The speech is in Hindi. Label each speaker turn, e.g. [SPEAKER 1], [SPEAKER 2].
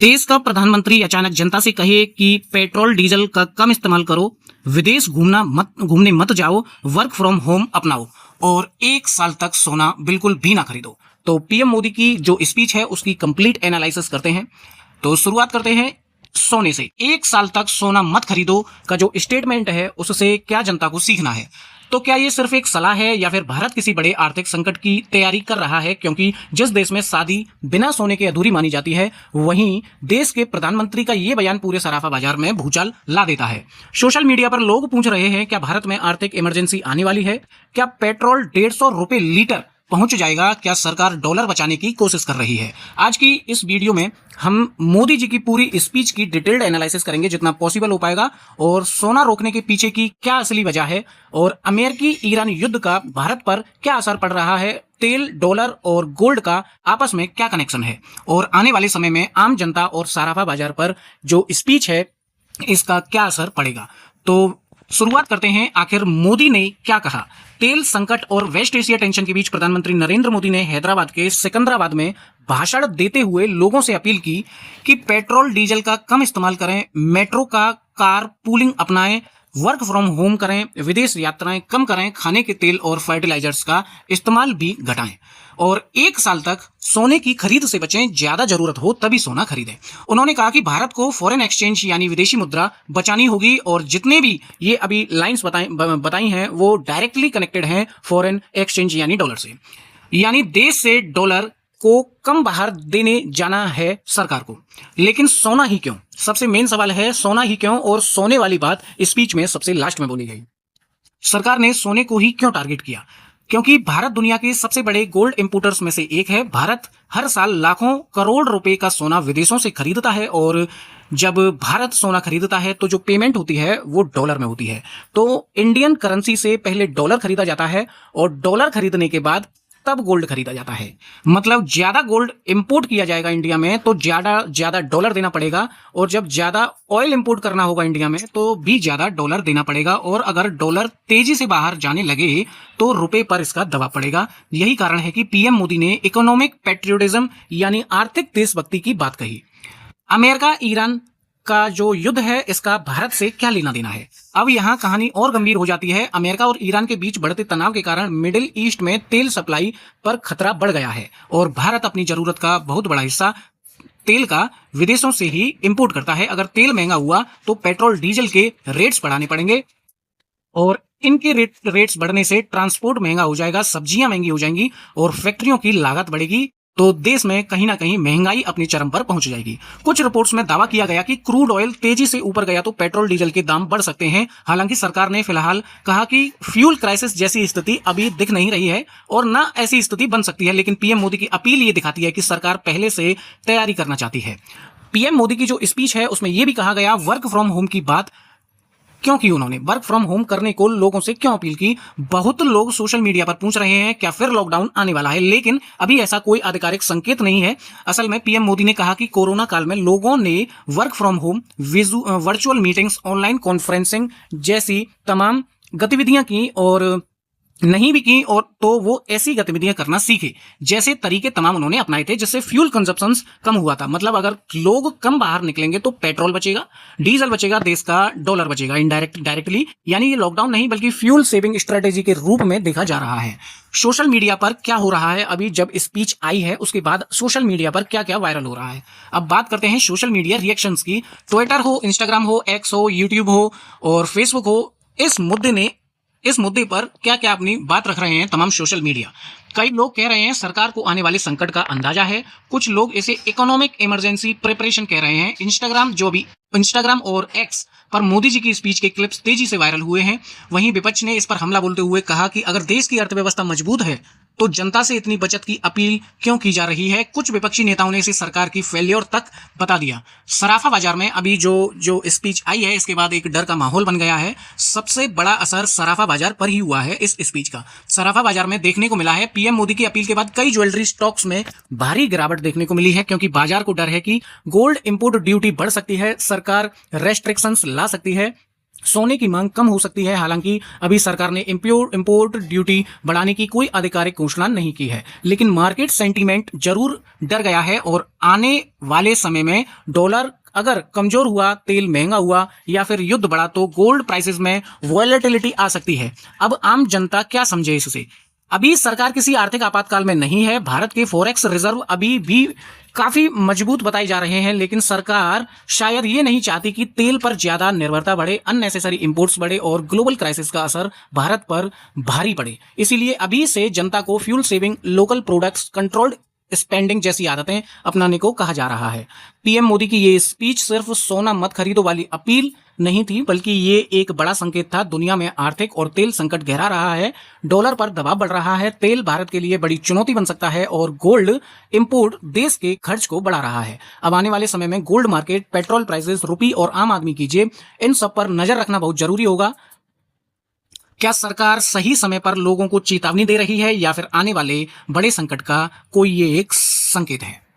[SPEAKER 1] देश का प्रधानमंत्री अचानक जनता से कहे कि पेट्रोल डीजल का कम इस्तेमाल करो, विदेश घूमने मत जाओ, वर्क फ्रॉम होम अपनाओ और 1 साल तक सोना बिल्कुल भी ना खरीदो। तो पीएम मोदी की जो स्पीच है उसकी कंप्लीट एनालिसिस करते हैं। तो शुरुआत करते हैं सोने से। 1 साल तक सोना मत खरीदो का जो स्टेटमेंट है उससे क्या जनता को सीखना है? तो क्या ये सिर्फ एक सलाह है या फिर भारत किसी बड़े आर्थिक संकट की तैयारी कर रहा है? क्योंकि जिस देश में शादी बिना सोने के अधूरी मानी जाती है, वहीं देश के प्रधानमंत्री का ये बयान पूरे सराफा बाजार में भूचाल ला देता है। सोशल मीडिया पर लोग पूछ रहे हैं, क्या भारत में आर्थिक इमरजेंसी आने वाली है? क्या पेट्रोल 150 रुपए लीटर पहुंच जाएगा? क्या सरकार डॉलर बचाने की कोशिश कर रही है? आज की इस वीडियो में हम मोदी जी की पूरी स्पीच की डिटेल्ड एनालिसिस करेंगे जितना पॉसिबल हो पाएगा, और सोना रोकने के पीछे की क्या असली वजह है, और अमेरिकी ईरान युद्ध का भारत पर क्या असर पड़ रहा है, तेल, डॉलर और गोल्ड का आपस में क्या कनेक्शन है, और आने वाले समय में आम जनता और सराफा बाजार पर जो स्पीच है इसका क्या असर पड़ेगा। तो शुरुआत करते हैं, आखिर मोदी ने क्या कहा। तेल संकट और वेस्ट एशिया टेंशन के बीच प्रधानमंत्री नरेंद्र मोदी ने हैदराबाद के सिकंदराबाद में भाषण देते हुए लोगों से अपील की कि पेट्रोल डीजल का कम इस्तेमाल करें, मेट्रो का कार पूलिंग अपनाएं, वर्क फ्रॉम होम करें, विदेश यात्राएं कम करें, खाने के तेल और फर्टिलाइजर्स का इस्तेमाल भी घटाएं और 1 साल तक सोने की खरीद से बचें। ज्यादा जरूरत हो तभी सोना खरीदें। उन्होंने कहा कि भारत को फॉरेन एक्सचेंज यानी विदेशी मुद्रा बचानी होगी, और जितने भी ये अभी लाइंस बताई हैं वो डायरेक्टली कनेक्टेड हैं फॉरेन एक्सचेंज यानी डॉलर से। यानी देश से डॉलर को कम बाहर देने जाना है सरकार को। लेकिन सोना ही क्यों? सबसे मेन सवाल है, सोना ही क्यों? और सोने वाली बात स्पीच में सबसे लास्ट में बोली गई। सरकार ने सोने को ही क्यों टारगेट किया? क्योंकि भारत दुनिया के सबसे बड़े गोल्ड इंपोर्टर्स में से एक है। भारत हर साल लाखों करोड़ रुपए का सोना विदेशों से खरीदता है, और जब भारत सोना खरीदता है तो जो पेमेंट होती है वो डॉलर में होती है। तो इंडियन करेंसी से पहले डॉलर खरीदा जाता है, और डॉलर खरीदने के बाद तब गोल्ड खरीदा जाता है। मतलब ज्यादा गोल्ड इंपोर्ट किया जाएगा इंडिया में तो ज्यादा डॉलर देना पड़ेगा, और जब ज्यादा ऑयल इंपोर्ट करना होगा इंडिया में तो भी ज्यादा डॉलर देना पड़ेगा, और अगर डॉलर तेजी से बाहर जाने लगे तो रुपए पर इसका दबाव पड़ेगा। यही कारण है कि पीएम मोदी ने इकोनॉमिक पैट्रियोटिज्म यानी आर्थिक देशभक्ति की बात कही। अमेरिका ईरान का जो युद्ध है इसका भारत से क्या लेना देना है? अब यहाँ कहानी और गंभीर हो जाती है। अमेरिका और ईरान के बीच बढ़ते तनाव के कारण मिडिल ईस्ट में तेल सप्लाई पर खतरा बढ़ गया है, और भारत अपनी जरूरत का बहुत बड़ा हिस्सा तेल का विदेशों से ही इंपोर्ट करता है। अगर तेल महंगा हुआ तो पेट्रोल डीजल के रेट्स बढ़ाने पड़ेंगे, और इनके रेट्स बढ़ने से ट्रांसपोर्ट महंगा हो जाएगा, सब्जियां महंगी हो जाएंगी और फैक्ट्रियों की लागत बढ़ेगी। तो देश में कहीं ना कहीं महंगाई अपनी चरम पर पहुंच जाएगी। कुछ रिपोर्ट्स में दावा किया गया कि क्रूड ऑयल तेजी से ऊपर गया तो पेट्रोल डीजल के दाम बढ़ सकते हैं। हालांकि सरकार ने फिलहाल कहा कि फ्यूल क्राइसिस जैसी स्थिति अभी दिख नहीं रही है और ना ऐसी स्थिति बन सकती है। लेकिन पीएम मोदी की अपील ये दिखाती है कि सरकार पहले से तैयारी करना चाहती है। पीएम मोदी की जो स्पीच है उसमें यह भी कहा गया, वर्क फ्रॉम होम की बात क्यों की? उन्होंने वर्क फ्रॉम होम करने को लोगों से क्यों अपील की? बहुत लोग सोशल मीडिया पर पूछ रहे हैं क्या फिर लॉकडाउन आने वाला है, लेकिन अभी ऐसा कोई आधिकारिक संकेत नहीं है। असल में पीएम मोदी ने कहा कि कोरोना काल में लोगों ने work from home, virtual meetings, online conferencing जैसी तमाम गतिविधियां की, और नहीं भी की और तो वो ऐसी गतिविधियां करना सीखे जैसे तरीके तमाम उन्होंने अपनाए थे जिससे फ्यूल कंजप्शन कम हुआ था। मतलब अगर लोग कम बाहर निकलेंगे तो पेट्रोल बचेगा, डीजल बचेगा, देश का डॉलर बचेगा डायरेक्टली। यानी ये लॉकडाउन नहीं बल्कि फ्यूल सेविंग स्ट्रेटेजी के रूप में देखा जा रहा है। सोशल मीडिया पर क्या हो रहा है? अभी जब स्पीच आई है उसके बाद सोशल मीडिया पर क्या क्या वायरल हो रहा है। अब बात करते हैं सोशल मीडिया रिएक्शंस की। ट्विटर हो, इंस्टाग्राम हो, एक्स हो, यूट्यूब हो और फेसबुक हो, इस मुद्दे पर क्या क्या अपनी बात रख रहे हैं तमाम सोशल मीडिया। कई लोग कह रहे हैं सरकार को आने वाले संकट का अंदाजा है, कुछ लोग इसे इकोनॉमिक इमरजेंसी प्रिपरेशन कह रहे हैं। इंस्टाग्राम और एक्स पर मोदी जी की स्पीच के क्लिप्स तेजी से वायरल हुए हैं। वहीं विपक्ष ने इस पर हमला बोलते हुए कहा कि अगर देश की अर्थव्यवस्था मजबूत है तो जनता से इतनी बचत की अपील क्यों की जा रही है? कुछ विपक्षी नेताओं ने इसे सरकार की फेलियर तक बता दिया। सराफा बाजार में अभी जो स्पीच आई है इसके बाद एक डर का माहौल बन गया है। सबसे बड़ा असर सराफा बाजार पर ही हुआ है इस स्पीच का। सराफा बाजार में देखने को मिला है पीएम मोदी की अपील के बाद कई ज्वेलरी स्टॉक्स में भारी गिरावट देखने को मिली है, क्योंकि बाजार को डर है कि गोल्ड इंपोर्ट ड्यूटी बढ़ सकती है, सरकार रेस्ट्रिक्शंस ला सकती है। सोने की मांग कम हो सकती है। हालांकि अभी सरकार ने इंपोर्ट ड्यूटी बढ़ाने की कोई आधिकारिक घोषणा नहीं की है, लेकिन मार्केट सेंटीमेंट जरूर डर गया है और आने वाले समय में डॉलर अगर कमजोर हुआ, तेल महंगा हुआ या फिर युद्ध बढ़ा तो गोल्ड प्राइसेस में वॉलेटिलिटी आ सकती है। अब आम जनता क्या समझे इससे? अभी सरकार किसी आर्थिक आपातकाल में नहीं है। भारत के फॉरेक्स रिजर्व अभी भी काफी मजबूत बताए जा रहे हैं, लेकिन सरकार शायद ये नहीं चाहती कि तेल पर ज्यादा निर्भरता बढ़े, अननेसेसरी इंपोर्ट्स बढ़े और ग्लोबल क्राइसिस का असर भारत पर भारी पड़े। इसीलिए अभी से जनता को fuel saving, local products, controlled spending जैसी आदतें अपनाने को कहा जा रहा है। पीएम मोदी की ये स्पीच सिर्फ सोना मत खरीदो वाली अपील नहीं थी, बल्कि ये एक बड़ा संकेत था। दुनिया में आर्थिक और तेल संकट गहरा रहा है, डॉलर पर दबाव बढ़ रहा है, तेल भारत के लिए बड़ी चुनौती बन सकता है और गोल्ड इंपोर्ट देश के खर्च को बढ़ा रहा है। अब आने वाले समय में गोल्ड मार्केट, पेट्रोल प्राइसेस, रुपये और आम आदमी की जेब, इन सब पर नजर रखना बहुत जरूरी होगा। क्या सरकार सही समय पर लोगों को चेतावनी दे रही है या फिर आने वाले बड़े संकट का कोई ये एक संकेत है?